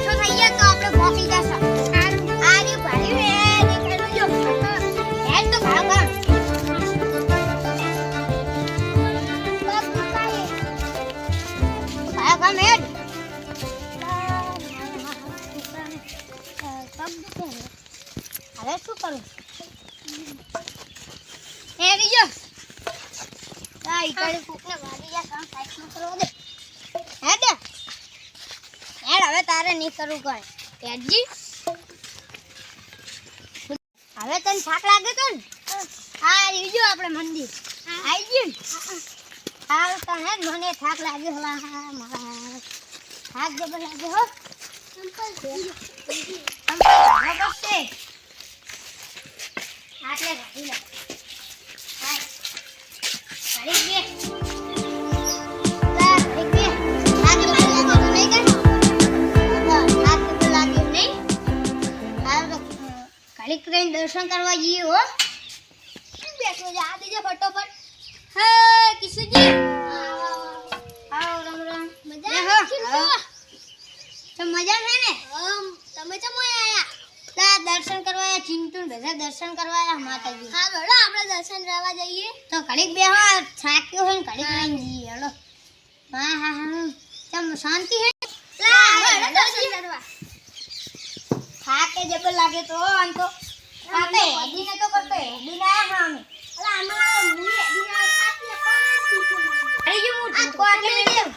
બેઠો થઈ ગયા તો આપણે ભોકી જશે આરી ભાઈ રે નીકળો જો હેડ તો ભાગ ભાગ ભાગ હેડ હવે શું કરું એ રીજો આ ઈકડે કોકને વાડી જા કામ સાઈડ માં કરો દે હેડ હવે તારે નહીં કરવું કોઈ હેડજી હવે તને થાક લાગે તો ને આ રીજો આપણે મંદિર આઈ ગયું હાલ તને મને થાક લાગ્યો હલા મારા થાક જબર લાગ્યો હો સંપલ બસશે આટલે ગાડી લે હાય ગાડી બે લા એક બે આગે મારી લાગે તો નહીં કે હાથ તો લાગ્યો નહીં હાલ તો ગાડી કરીને દર્શન કરવા જઈએ હો શું બેઠો છે આ દીજે ફટોફટ હે કિશુજી આવો રામ રામ મજા તો મજા છે ને તમે તો મોય આયા તા દર્શન કરવા ચિંટુ બધા દર્શન કરવા માતાજી હા બડો આપણે દર્શન કરવા જઈએ તો ઘડીક બેહો થાક્યો હોય ને ઘડીક લઈને જઈએ હેલો હા હા હા તમ શાંતિ હે લા બડો દર્શન કરવા થાકે જબર લાગે તો આમ તો કાતે હદીને તો કરતો હદીને આયા હા અમે અલા આમાં મુએ હદીને થાકી પણ અરે જો હું કો આટલે મેડમ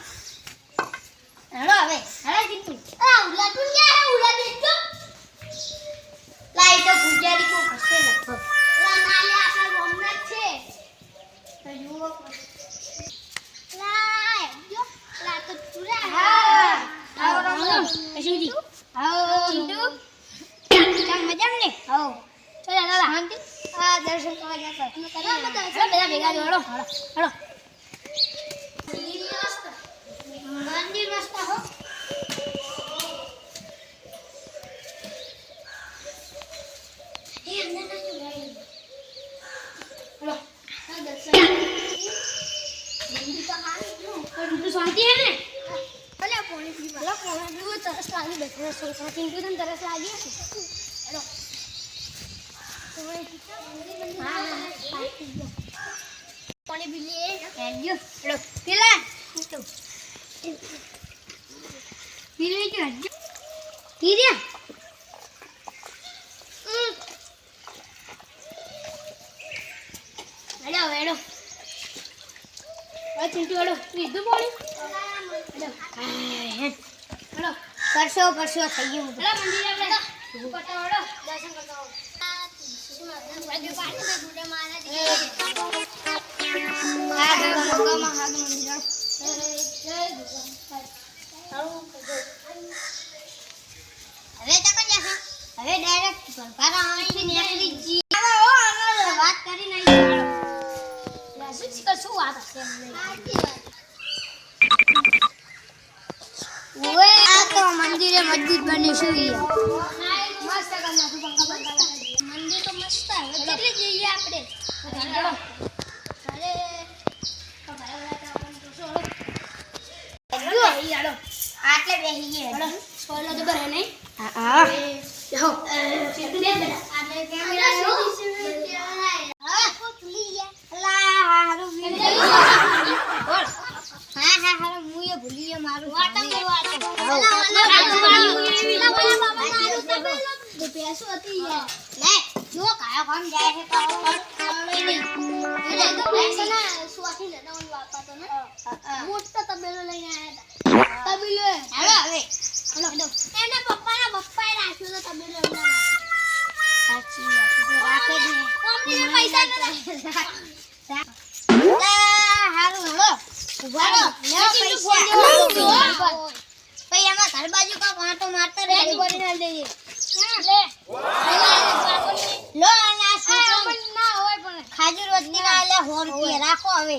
હેલો હવે હેલો ચિંટુ આ ઉલા તું ક્યાં હે ઉલા દેજો લાઈટો પૂજારી કો હસે લગભગ લા નાલે આપણા રોમનાથ છે તો જુઓ લા જો લા તો પૂરા હા આવો રામ કશુજી આવો ચિંટુ કેમ મજામ ને આવો ચલા લાલા શાંતિ આ દર્શન કરવા જતા તમે કરી બધા ભેગા જોડો હળો મંદિર મસ્ત હો शांति है ने भले पानी पी भला पानी पीओ तरस लागी बैठे सो साथी को तन तरस लागी हेलो पानी पी ले हेलो हेलो पीला तो पी ले जो पी दिया हेलो हेलो आ चिंटू हेलो नींद बोली हेलो हेलो परसो થઈ ગયું हेलो मंदिर આપણે પટા हेलो દર્શન કરતા હો બાજુ પાણી में गुडे महाराज આ ગંગા મહારાજ મંદિર જય હવે તક જા હવે ડાયરેક્ટ ભરપારા આવીને નીકળી જી આવો વાત કરી નહીં શું વાત હશે ઓએ આ તો મંદિરે મજબૂત બને છે મસ્ત કરના તું પંખા બંધ મંદિર તો મસ્ત હે એટલે જઈએ આપણે ચલો અરે તો ભાઈ તો આપણે તો સોળો યાડો આટલે બેહીએ હેડો સોળો તો બરે નહીં હા હો ચિંટુ બે બેટા આટલે કેમેરા હા ભૂલી ગયા લા હારું મુએ ભૂલી ગયા મારું વાટમ પેસો હતી લે જો કાયો કામ જાય છે તો નહીં એટલે તો પૈસા સુવાથી નડાવન વાપરતો ને મોટો તબેલો લઈને આયા તબેલો હાલો હવે હાલો એના પપ્પાએ રાખ્યો તો તબેલો એના સાચી વાત તો રાખે જ ને કોમની પૈસા હારું હાલો ઉભારો લે પૈસા પૈ આમાં ઘર બાજુ કા કાંટો મારતા રે બોલી ના દેજે લે લો ના પણ ના હોય પણ ખાજુર વસ્તી ના લે 100 રૂપિયા રાખો હવે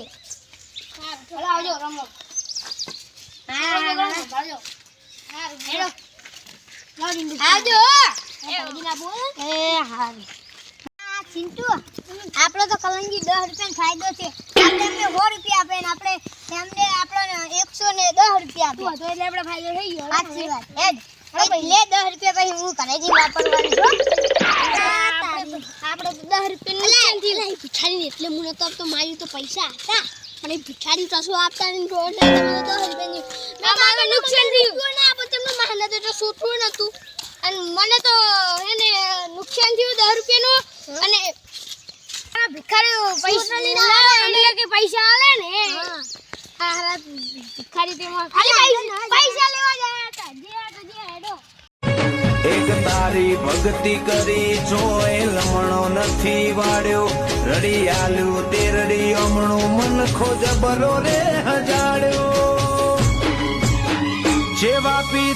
હા ચલો આવજો રમો હા આવજો હા હેડો આવજો એ ઓજીના બોલ એ હારી આ ચિંટુ આપણો તો કલંગી 10 રૂપિયાનો ફાયદો છે આપણે એમને 100 રૂપિયા આપે ને આપણે એમને આપણને 110 રૂપિયા આપે તો એટલે આપણે ફાયદો થઈ ગયો સાચી વાત હેડ લે 10 રૂપિયા પછી હું ઘરે જઈને વાપરવાનું છું આપણે તો 10 રૂપિયા નુકસાનથી લઈ ભિખારી એટલે હું નતો આપતો મારી તો પૈસા હતા પણ એ ભિખારી કશું આપતા નહીં રોડ લઈ મને 10 રૂપિયાની અમારે નુકસાન થયું ને આપણે તમને મહેનત એટલે સૂટવું નતું અને મને તો એને નુકસાન થયું 10 રૂપિયાનું અને આ ભિખારી પૈસા લઈને એટલે કે પૈસા આલે ને હા ભિખારી તેમાં ખાલી પૈસા લેવા ગયા હતા જે હેડો એક તારી ભક્તિ કરી જોય લમણો નથી વાળ્યો રડી આલ્યું તે રડી અમણું મન ખોજ બરો રે હજાડ્યો જેવા પી